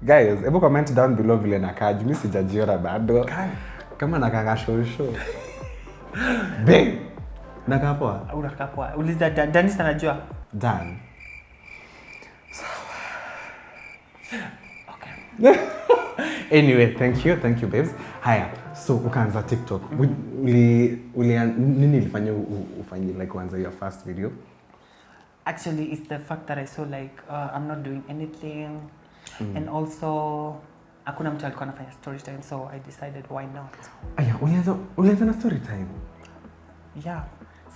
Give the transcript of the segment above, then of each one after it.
Guys, hebu comment down below vile nakaa. Mimi sijajiona bado. Kama nakaa show. Babe. Nakaa poa. Unakaa poa. Uliza Danis anajua. Dan. Okay. Anyway, thank you babes. Haya, so ukaanza TikTok. Nini ilifanya ufanye like kuanza your first video? Actually, it's the fact that I saw like I'm not doing anything and also hakuna mtu alikuwa anafanya story time, so I decided why not. Aya, ulianza na story time? Yeah.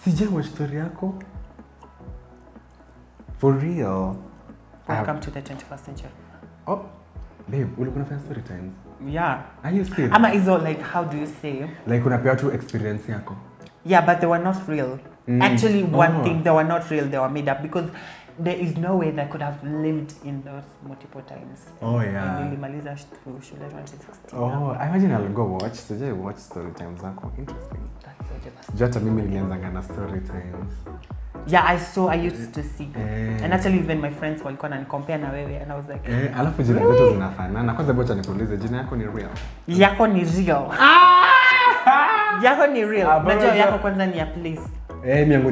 Sijai watch story yako? For real? Welcome to the 21st century. Oh, babe, ulikuwa unafanya story time? Yeah. Are you serious? Ama izo like how do you say? Like unapea tu experience yako? Yeah, but they were not real. Actually, one thing, they were not real, they were made up because there is no way that I could have lived in those multiple times. Oh yeah. Nilimaliza shule 2016. Oh, I imagine I'll go watch. Sijai watch story times zako. Interesting. That's so devastating. Jota mimi nilianzanga na story times. Yeah, I used to see. And actually even my friends walikuwa wananicompare na wewe and I was like, alafu jina zetu zinafanana. Kwanza bocha nikuulize jina yako ni real? Yako ni real. Yako ni real. Najua yako kwanza ni a place. Mimi yangu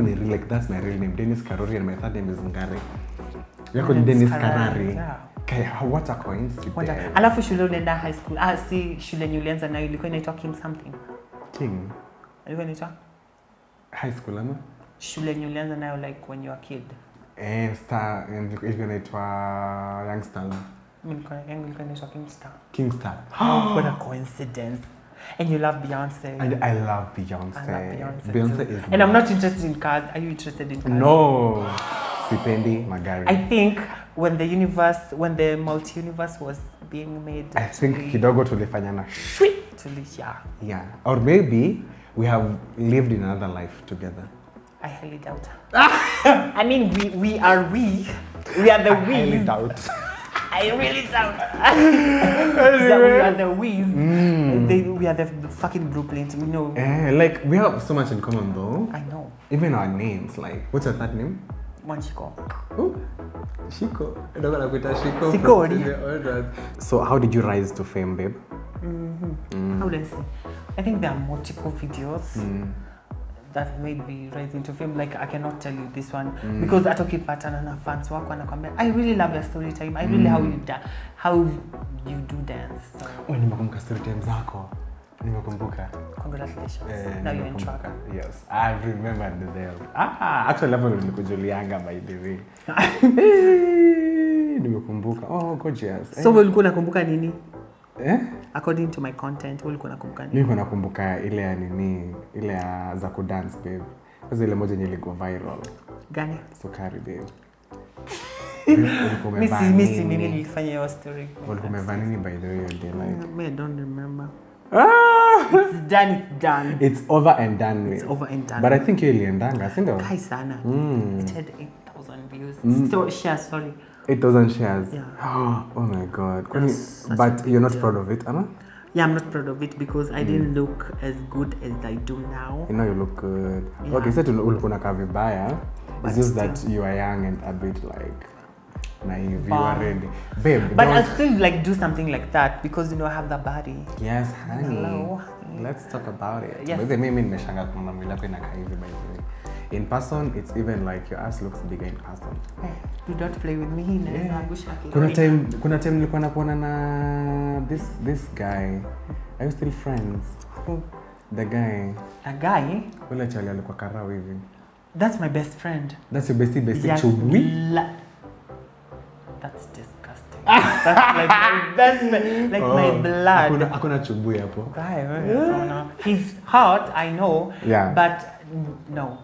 ni real, like that's my real name, Dennis Karuri, and my third name is Ngare. Yako ni Dennis Karari. Yeah. Okay, what a coincidence. Alafu shule unaenda high school. Si shule ulianza nayo ilikuwa inaitwa King something. King. Ilikuwa inaitwa High school ama? Shule ulianza nayo like when you were a kid. Star, ilikuwa inaitwa Youngster. Ilikuwa inaitwa King Star. What a coincidence. And you love Beyonce. And I love Beyonce. I love Beyonce. Beyonce is. And I'm not interested in cars. Are you interested in cars? No. Sipendi magari. I think when the multi-universe was being made. I think kidogo tulifanya na yeah. Or maybe we have lived in another life together. I highly doubt. I mean, we are the we. I highly doubt. I really doubt. We are the we's. We are the fucking blueprints. We know. Like we have so much in common though. I know. Even our names. Like, what's your third name? Manchiko. Shiko. Shiko. Sikori. So how did you rise to fame, babe? How do I say? I think there are multiple videos that made me rise into fame. Like I cannot tell you this one because I talk patana na fans wako wanakwambia I really love your story time. I really how you do dance. So. Nimekumbuka story time zako. Nimekumbuka. Congratulations. Now you're in track. Yes, I remembered them. Actually level nilikujulianga by the way. Nimekumbuka. Oh, gorgeous. So ulikuwa unakumbuka nini? According to my content, ulikuwa unakumbuka nini? Mimi nakumbuka ile ya nini, ile ya za ku dance babe. Kwanza ile moja iligo viral. Gani? Sukari babe. Missy nini nilifanya hiyo story. Ulikuwa umevaa nini by the way day like? I don't remember. It's done. It's over and done with. It's over and done. But I think you iliendanga, si ndio? Kai sana. It had 8,000 views. So shares, sorry. 8,000 shares. Yeah. Oh my god. But you're not proud of it, Anna? Yeah, I'm not proud of it because I didn't look as good as I do now. You know you look good. Yeah. Okay, so ulikuwa unakaa vibaya. It's just that you are young and a bit like naive. You are ready. Babe, but I'll still like do something like that because I have the body. Yes, honey. Hello. Let's talk about it. Yes. But mimi nimeshangaa kuna mwili wako inakaa hivi by the way. In person, it's even like your ass looks bigger in person. Hey, you don't play with me. Yeah. Kuna time nilikuwa nakuona na this guy. Are you still friends? Who? The guy. A guy? Ule chali alikuwa Karari hivi. That's my best friend. That's your bestie yes, chubwi? That's disgusting. That's like my best friend. Like my blood. Hakuna chubwi hapo. He's hot, I know. Yeah. But no.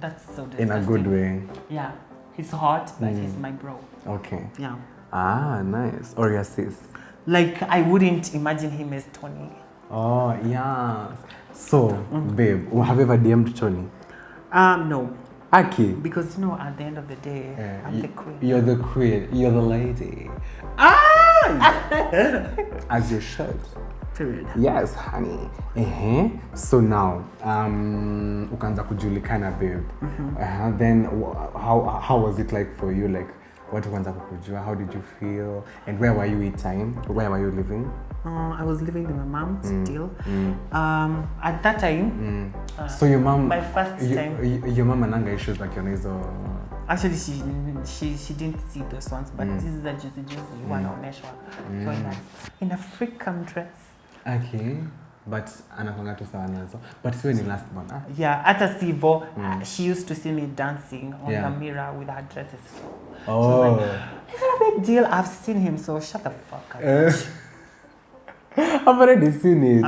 That's so disgusting. In a good way. Yeah. He's hot, but he's my bro. Okay. Yeah. Nice. Or your sis. Like, I wouldn't imagine him as Tony. Oh, yeah. So, babe, have you ever DM'd Tony? No. Aki? Because, at the end of the day, I'm the queen. You're the queen. You're the lady. As you should. Period. Yes, honey. So now, ukaanza kujulikana, babe. Then how was it like for you? Like, watu kwanza kukujua, how did you feel, and where were you at time? Where were you living? I was living with my mom still. At that time, so your mom, my first time, your mom ananga issues like your nasal. Actually, she didn't see those ones, but this is a juicy one on Neshwa. So in a freakum dress. Okay, but anakwanga tu sawa nazo. But when you last born, yeah, at a Sivo, she used to see me dancing on the mirror with her dresses. Oh, like, it's not a big deal. I've seen him, so shut the fuck up. I've already seen it.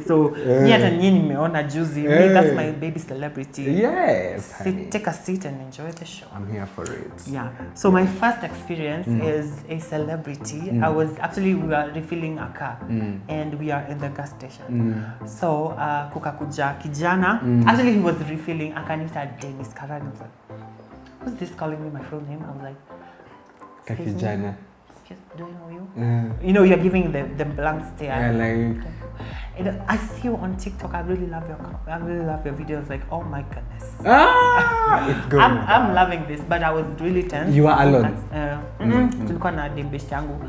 So nimeona juzi. Me, that's my baby celebrity. Yes. Take a seat and enjoy the show. I'm here for it. Yeah. So my first experience is a celebrity. We were refilling a car and we are in the gas station. So kukakuja kijana. Actually, he was refilling. Akanita Dennis Karari. I was like, who's this calling me my full name? I was like, Kakijana. Do I know you? You know, you're giving the blank stare. Yeah, I see you on TikTok. I really love your videos. Like, oh my goodness. It's good. I'm loving this, but I was really tense. You are alone. Tulikuwa na dembest yangu.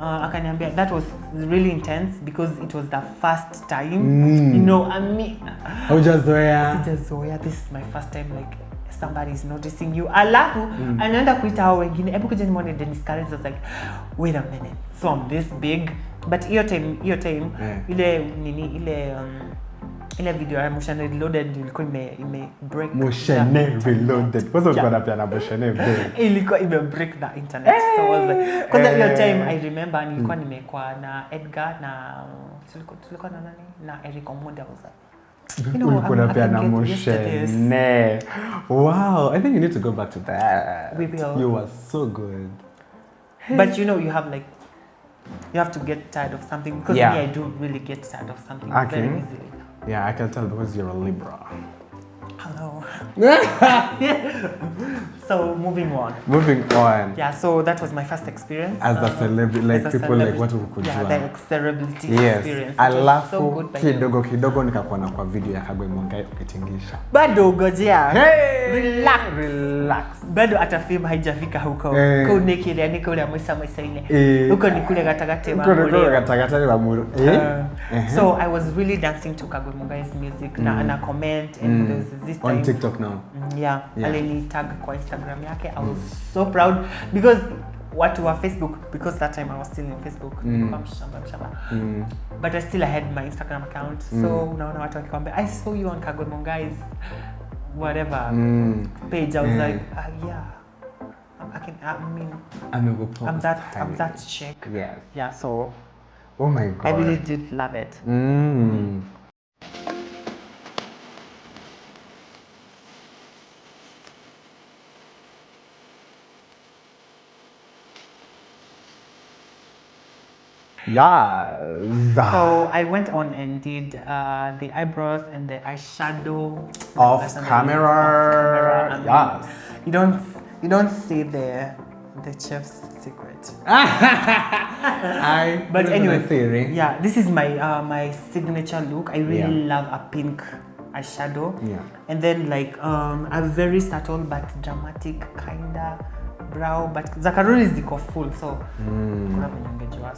Akaniambia that was really intense because it was the first time. You know, Sijazoea. This is my first time. Like, somebody is noticing you. Alafu anaenda kuita hao wengine. Hebu kuja nione Dennis Karari. Was like, wait a minute. So I'm this big, but your time ile video ya Motion Reloaded ilikuwa ime break. Motion Reloaded. What's up gonna be na Motion Reloaded? Ilikuwa ime break the internet. So I was like, because your time I remember nilikuwa nimekuwa na Edgar na tulikuwa na nani na Eric Omondi. I was like, you know, wow, I think you need to go back to that. We will. You were so good. But you know, you have to get tired of something because me, I do really get tired of something very easily. Yeah, I can tell because you're a Libra. Hello. So moving on. Yeah, so that was my first experience as a celebrity, like people like watu kukujua. Yeah, the celebrity experience. Alafu kidogo nikakuona kwa video ya Kagwe Mongai ukitingisha. Bado gojea. Relax. Bado hata film haijafika huko. Kwa nekile niko ule mwisa ile. Huko ni kule gatagate wa Muru. So I was really dancing to Kagwe Mongai's music na comment and there's this time on TikTok now. Yeah. Alini tag kwa Instagram yake. I was so proud because watu wa Facebook, because that time I was still in Facebook. But I still had my Instagram account. So unaona watu wakikwambia, I saw you on Kagwe Mongai's whatever page. I was like, yeah. I'm that chick. Yes. Yeah, so oh my god. I really did love it. Yeah. So I went on and did the eyebrows and the eyeshadow off camera. Yes. You don't see the chef's secret. But anyway, yeah, this is my signature look. I really love a pink eyeshadow. Yeah. And then like a very subtle but dramatic kinda brow, but Karuri is the full, so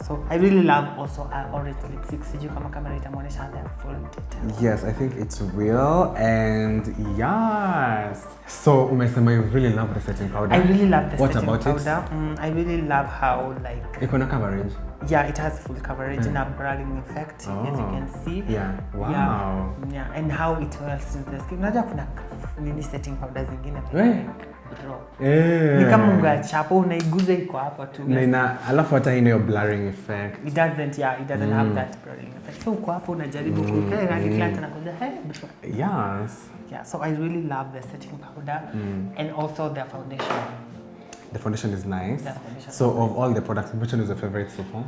so I really love also orange lipstick. Sijui kama camera itamuonesha the full detail. Yes, I think it's real. And yes, so umesema you really love the setting powder. I really love the setting powder. What about it? I really love how like iko na coverage. Yeah, it has full coverage and a blurring effect, as you can see. Yeah. Wow. Yeah, and how it wells into the skin. Unajua kuna nini setting powder zingine. Ni kama ungachapo unaiguza iko hapa tu. Na alafu hata ina blurring effect. It doesn't have that blurring effect. So uko hapo unajaribu kuweka rangi client anakuja Yes. Yeah, so I really love the setting powder and also the foundation. The foundation is nice. So of all the products, which one is your favorite so far?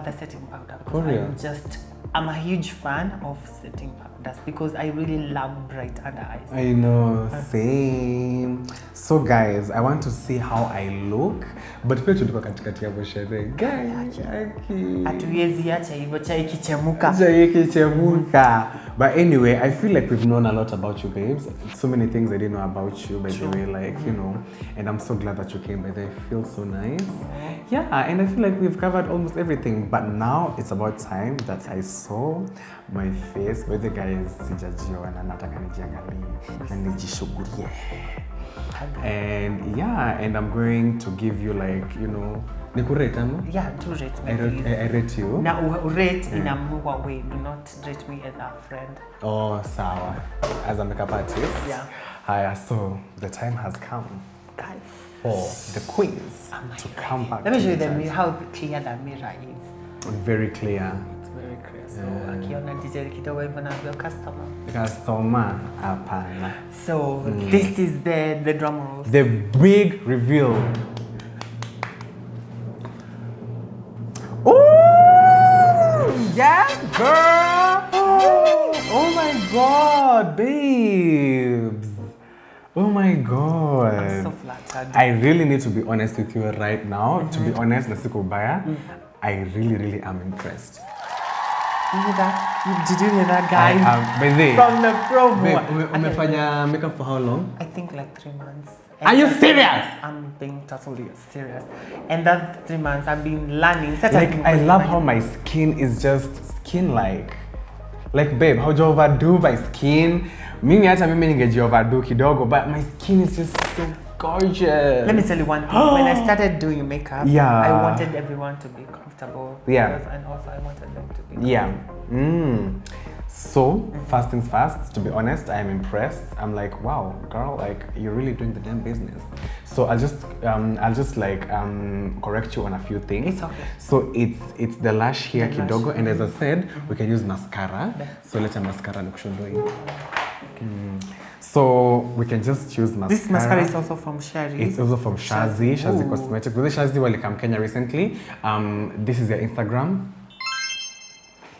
The setting powder. I'm a huge fan of setting powders because I really love bright under eyes. I know, same. So guys, I want to see how I look, but pia tulikuwa katikati ya sherehe. Guys, hatuwezi acha hivyo chai kichemuka. But anyway, I feel like we've known a lot about you, babes. So many things I didn't know about you, by the way, like, you know, and I'm so glad that you came, but they feel so nice. Yeah, and I feel like we've covered almost everything. But now it's about time that I saw my face. But the guys, sijajiona nataka nijiangalie na nijishughulie. And yeah, and I'm going to give you like, you know, nikurate ama? Yeah, do rate me. I rate you. Now rate in a more way. Do not rate me as a friend. Oh, sawa. As a makeup artist. Yeah. So the time has come, Guys, for the queens to come back. Let me show you the how clear the mirror is. Very clear. It's very clear. So akiona DJ kidogo hivyo na customer. Customer, hapana. So this is the drum roll. The big reveal. Oh yes, girl. Oh my God, babes. Oh my God. I'm so flattered. I really need to be honest with you right now. To be honest, Nasikubaya, I really am impressed. You hear that? Did you hear that, guys? By the From the promo. Babe, umefanya makeup for how long? I think like 3 months. Are you serious? I'm being totally serious. And that 3 months I've been learning. Like, I love how my skin is just skin-like. Like, babe, how do you overdo my skin? Mimi hata mimi ningeji overdo kidogo, but my skin is just so gorgeous. Let me tell you one thing. When I started doing makeup, I wanted everyone to be comfortable. Yeah. And also I wanted them to be Yeah. So, first things first, to be honest, I am impressed. I'm like, wow, girl, like, you're really doing the damn business. So I'll just like correct you on a few things. It's okay. So it's the lash here kidogo, and as I said, we can use mascara. So let's mascara look doing. So we can just use mascara. This mascara is also from Sherry. It's also from Shazi Cosmetics. Because Shazi will come Kenya recently. This is their Instagram.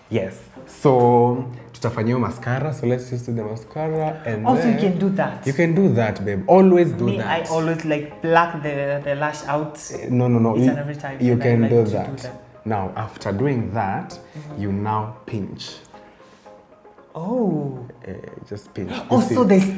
Yes. So tutafanyia mascara. So let's just do the mascara, and also you can do that. You can do that, babe. Always do that. I always like pluck the lash out. No. Each and every time. You can like do to that. Now, after doing that, you now pinch. Oh. Just pinch. Also, there's.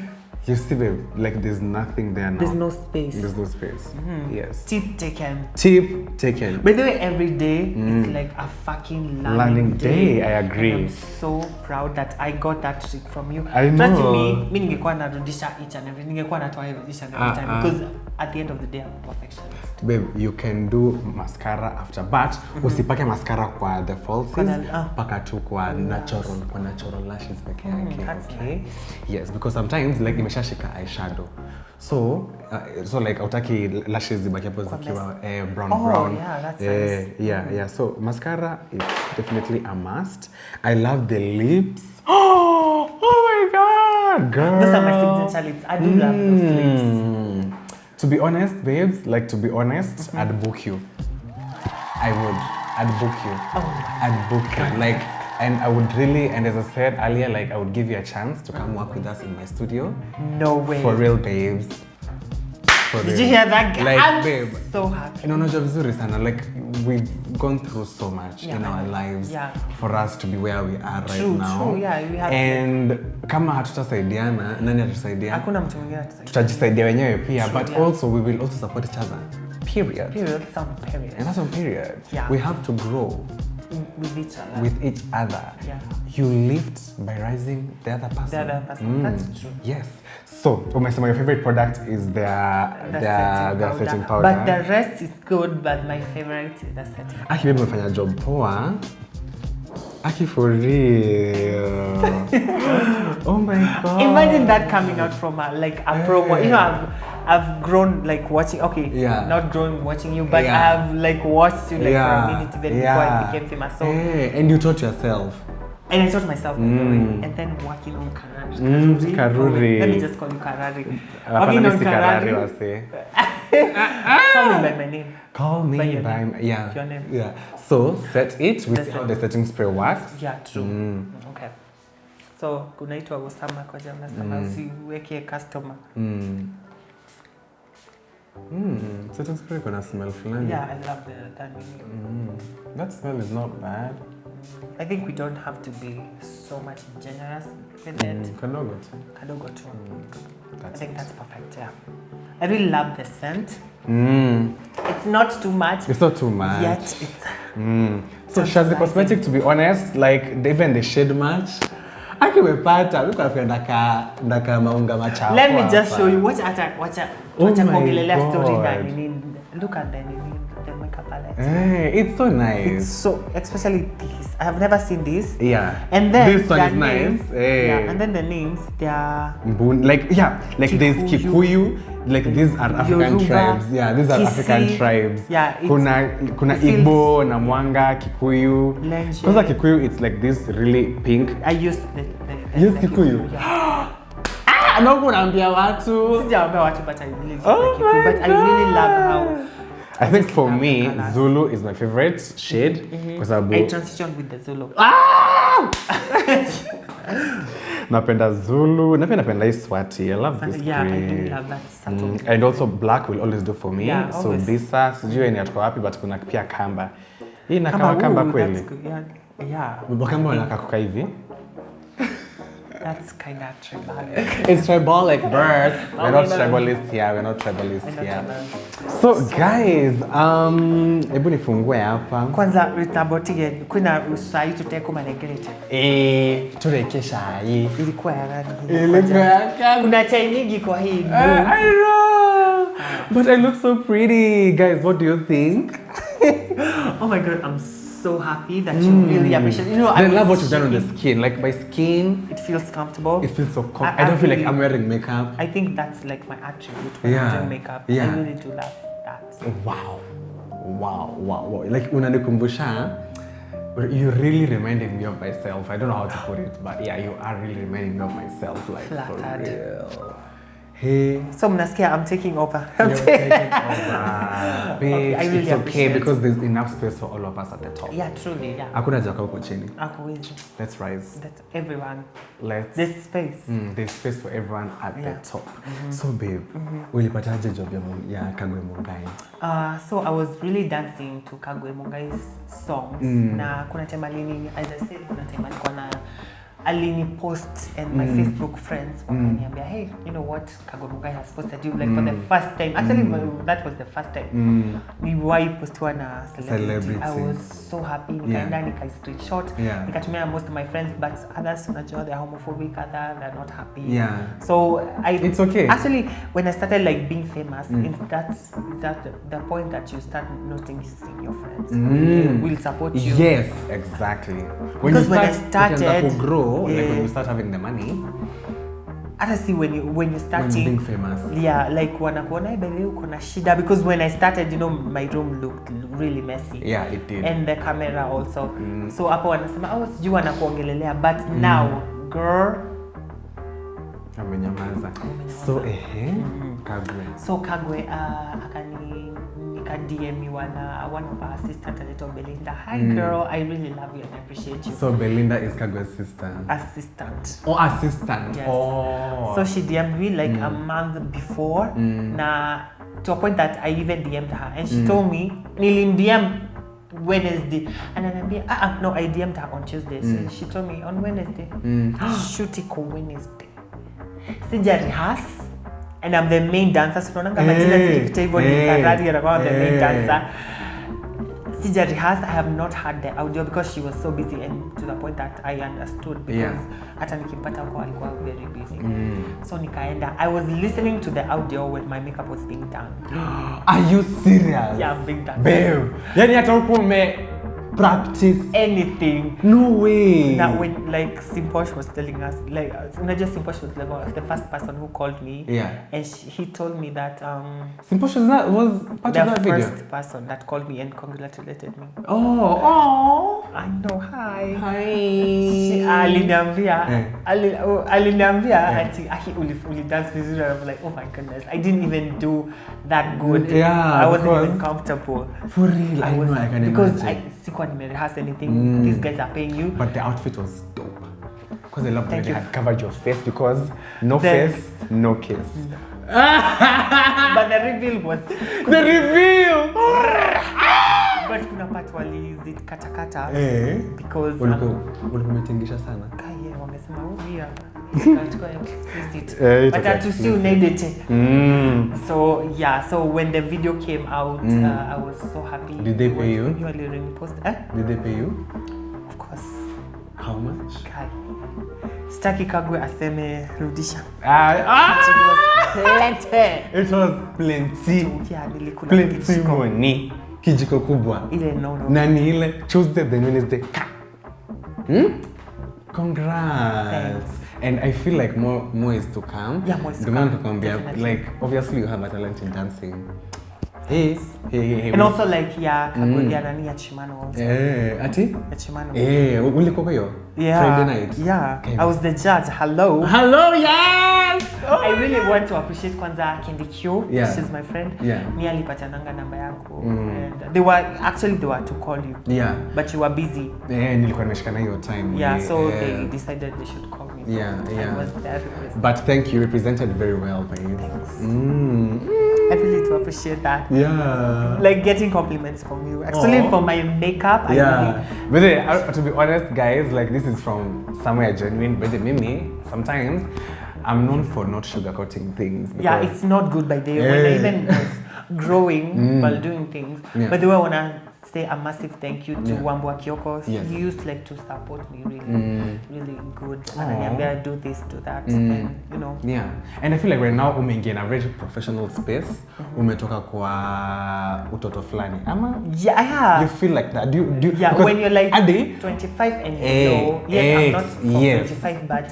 You see, babe, like there's nothing there now. There's no space. There's no space. Yes. Tip taken. Tip taken. By the way, every day it's like a fucking learning day. I agree. And I'm so proud that I got that trick from you. I know. Trust me, mimi ningekuwa narudisha each and every, ningekuwa natoa each and every time because at the end of the day I'm a perfectionist. Babe, you can do mascara after, but usipake mascara kwa the falsies, paka tu kwa natural lashes peke yake. Okay. Yes, because sometimes like nimeshashika eyeshadow. So like autaki lashes zibaki hapo zikiwa brown. Yeah, that's nice. Yeah. So mascara is definitely a must. I love the lips. Oh my God, girl. Those are my signature lips. I do love those lips. To be honest, babes, I'd book you. I would. I'd book you. I'd book you. Like, and I would really, and as I said earlier, like I would give you a chance to come work with us in my studio. No way. For real, babes. For Did you hear that, guy? Like, I'm babe, so happy. No, vizuri sana. Like, we've gone through so much in our lives for us to be where we are right now. True, yeah, we have. And kama hatutasaidiana, nani atusaidia? Hakuna mtu mwingine atusaidia. Tutajisaidia wenyewe pia, but also we will also support each other. Period. That's on period. And that's on period. Yeah. We have to grow with each other. Yeah. You lift by rising the other person. That's true. Yes. So, umesema your favorite product is their setting powder. But the rest is good, but my favorite is the setting powder. Aki, babe, umefanya job poa. Aki, for real. Oh my God. Imagine that coming out from a promo. You know, I've grown like watching. Okay, not grown watching you, but I have like watched you like for a minute even before I became famous. So, and you taught yourself. And I taught myself, and then working on Karari. Karuri. Let me just call you Karari. Working on Karari. Call me by my name. Call me by my your name. Yeah. So set it with how the setting spray works. Yeah, true. Okay. So kunaitwa Osama kwa jina nasema usiweke customer. Setting spray kuna smell fulani. Yeah, I love that. That smell is not bad. I think we don't have to be so much generous with it. Kadogo too. I think that's perfect, yeah. I really love the scent. It's not too much. It's not too much. Yet it's... So Shazi Cosmetic, to be honest, like even the shade match, akimepata look at ndaka maunga machafu. Let me just show you what kuongelelea story God. ndani. Look at the makeup palette. It's so nice. It's so, especially this. I have never seen this. Yeah. And then this one is names, nice. Yeah. And then the names, they are like there's Kikuyu, like these are African Yoruba, tribes. Yeah, these are Kisi. African tribes. Yeah. Kuna Igbo, Namwanga, Kikuyu. Lenje. Because Kikuyu, it's like this really pink. I used the Kikuyu. Yeah. No kunaambia watu. Sijaambia watu, but I really love Oh the Kikuyu. But I really love how I think for me, Zulu is my favorite shade because I transitioned with the Zulu. Napenda Zulu, napenda hii swati. I love this Yeah, green. I really love that subtle. And also black will always do for me. Yeah, so always. Bisa, sijui ni atuko wapi, but kuna pia kamba. Hii inakaa kamba kweli. That's good. Yeah. Kamba wanakaa kukaa hivi. That's kind of tribal. It's tribal birds. We're not tribalists here. We're not tribalists here. So guys, hebu nifungue hapa. Kwanza ritabotige kuna usai tuteko manegelete. Tureke shai. Ilikuwa ya gani? Ilikuwa ya gani? Kuna chai nyingi kwa hii. I know. But I look so pretty. Guys, what do you think? Oh my god, I'm so happy that you really appreciate. You know, I love what you've done on the skin. Like my skin, it feels comfortable. It feels so comfortable. I don't feel like I'm wearing makeup. I think that's like my attribute when I'm doing makeup. I really do love that. Wow. Like unanikumbusha, you're really reminding me of myself. I don't know how to put it, but yeah, you are really reminding me of myself. Like flattered. For real. Hey. So mnasikia, I'm taking over. You're taking over. Bitch, I really it's okay because it. there's enough space for all of us at the top. Yeah, truly, yeah. Hakuna jaka huko chini. Hakuwezi. Let's rise. That's everyone. There's space. There's space for everyone at the top. So babe, ulipataje job ya Kagwe Mungai? So I was really dancing to Kagwe Mungai's songs. Na kuna time alini, as I said, kuna time alikuwa na alini post and my Facebook friends wakaniambia, hey, you know what, Kagwe Mungai has posted you like for the first time. Actually, that was the first time. Niwahi postiwa na celebrity. I was so happy. Nikaenda nika screenshot. Nikatumia most of my friends, but others unajua they're homophobic, others they're not happy. So it's okay. Actually, when I started like being famous, that's the point that you start noticing your friends will support you. Yes, exactly. Because when I started to grow, like when you start having the money, I see when you starting being famous. Yeah, like wanakuona baby uko na shida, because when I started, you know, my room looked really messy. Yeah, it did. And the camera also. So hapo wanasema sijui wanakuongelelea, but now girl amenyamaza. So Kagwe. So Kagwe nika DM me one of our assistant, a little Belinda. Hi girl, I really love you and I appreciate you. So Belinda is Kagwe's sister. Assistant. Oh, assistant. Yes. Oh. So she DM'd me like a month before. Na to a point that I even DM'd her, and she told me nilim DM Wednesday, and then no, I DM'd her on Tuesday. So she told me on Wednesday. Shoot iko Wednesday. Sija rehearse. And I'm the main dancer. So Matilda Karari, I'm the main dancer. Sija rehearsed. I have not had the audio because she was so busy, and to the point that I understood because hata nikimpata huko alikuwa very busy. So nikaenda. I was listening to the audio when my makeup was being done. Are you serious? Yeah, I'm being done. Babe, yani hata huko practice anything. No way. Now when like Simposh was telling us, like Simposh was the first person who called me. And he told me that Simposh was part of that video. The first person that called me and congratulated me. Oh, I know. Hi. Aliniambia ati uli dance vizuri. I was like, oh my goodness, I didn't even do that good. I wasn't even comfortable. For real, I know, I can because imagine. I didn't rehearse anything. These guys are paying you. But the outfit was dope. Because I love that they had covered your face, because no face, no kiss. But the reveal was... The reveal! But kuna part walizikatakata because ulimetingisha sana. Kaye wamesema huyu kachukua explicit. But that you still need it. So yeah, so when the video came out, I was so happy. Did they pay you? You repost. Did they pay you? Of course. How much? Kai. Staki Kagwe aseme rudisha. It was plenty. Yeah, nilikula Plenty money. Kijiko kubwa. Ile no. Nani ile Tuesday then Wednesday. Congrats. Thanks. And I feel like more is to come. Yeah, more is to come. Like obviously you have a talent in dancing. Hey. And also like Kagwe nani ya Chimano also. Ati? Ya Chimano. Ulikuwa kwa hiyo? Yeah. Friday night. Yeah. Okay. I was the judge. Hello, yes. I really want to appreciate kwanza Kendi Q. Yeah. She's my friend. Yeah. Ni alipatananga namba yako. And they were to call you. Yeah. But you were busy. Nilikuwa nimeshikana hiyo time. Yeah, so they decided they should call me. Yeah. I was there. But thank you, represented very well, babe. Thanks. I really do appreciate that. Yeah. Like getting compliments from you. Actually, for my makeup, But to be honest, guys, like this is from somewhere genuine. But Mimi, sometimes I'm known for not sugarcoating things. Yeah, it's not good by the way. When I even was growing while doing things. Yeah. But the way I wanna say a massive thank you to Wambua Kyoko. Yes. He used like to support me really good. And I do this, do that, and you know. Yeah, and I feel like right now umeingia in a very professional space. Umetoka kwa utoto fulani. Ama? Yeah. You feel like that? Do you? Yeah, when you're like Adi, 25 and below. Yeah, I'm not from 25, but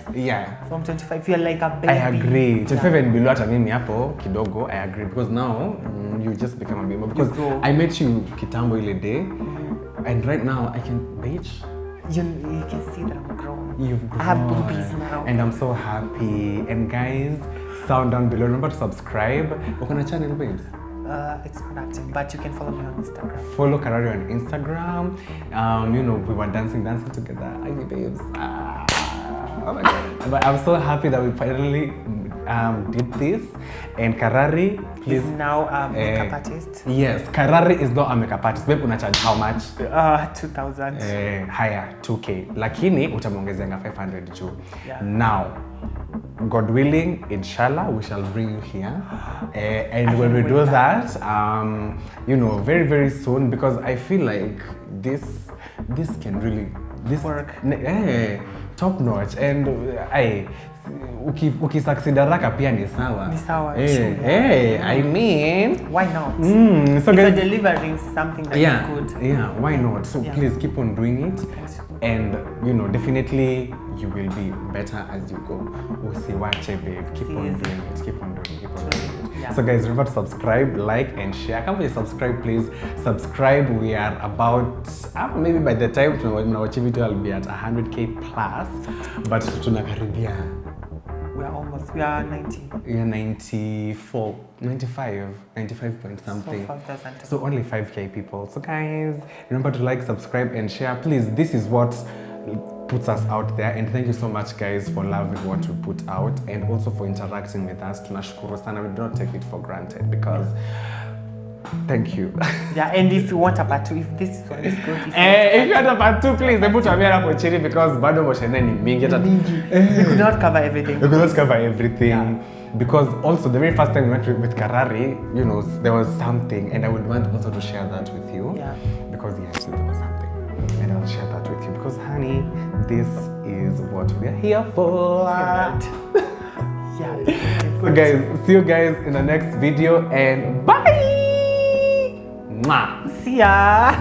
from 25 you're like a baby. I agree. 25 and below hata mimi hapo kidogo. I agree because now you just become a baby. Because I met you kitambo ile day, and right now I can bitch. You can see that I'm grown. You've grown. I have boobies now. And I'm so happy. And guys, sound down below. Remember to subscribe. What kind of channel, babes? It's not active, but you can follow me on Instagram. Follow Karari on Instagram. You know, we were dancing together. Hi, babes. Oh my God. But I'm so happy that we finally did this. And Karari is now a makeup artist. Yes, Karari is not a makeup artist. Babe, una charge how much? 2,000. Higher, 2K. Lakini utamuongezenga 500 juu. Yeah. Now, God willing, inshallah, we shall bring you here. And when we do that, you know, very, very soon, because I feel like this can really work. Top notch. And ukisucceed haraka pia ni sawa. Ni sawa. I mean, why not? So if you're delivering something that is good. Yeah, why not? So please keep on doing it. And you know, definitely you will be better as you go. Usiwache, babe. Keep on doing it. Keep on doing it. Yeah. So guys, remember to subscribe, like, and share. Come please subscribe, please. Subscribe. We are about maybe by the time our achievement will be at 100K plus, but tunakaribia. We are 90. We are 94, 95 point something. So only 5K people. So guys, remember to like, subscribe, and share. Please, this is what puts us out there. And thank you so much, guys, for loving what we put out and also for interacting with us. Tunashukuru sana. We do not take it for granted because thank you. Yeah, and if you want a part 2, if this one is good, if you want a part 2, please, put a mirror for chiri because bado moshene ni mingi. We could not cover everything. We could not cover everything. Yeah. Because also the very first time we went with Karari, you know, there was something, and I would want also to share that with you. Yeah. Because yes, there was something, and I'll share that with you because, honey, this is what we are here for. Yeah. So guys, see you guys in the next video, and bye. See ya.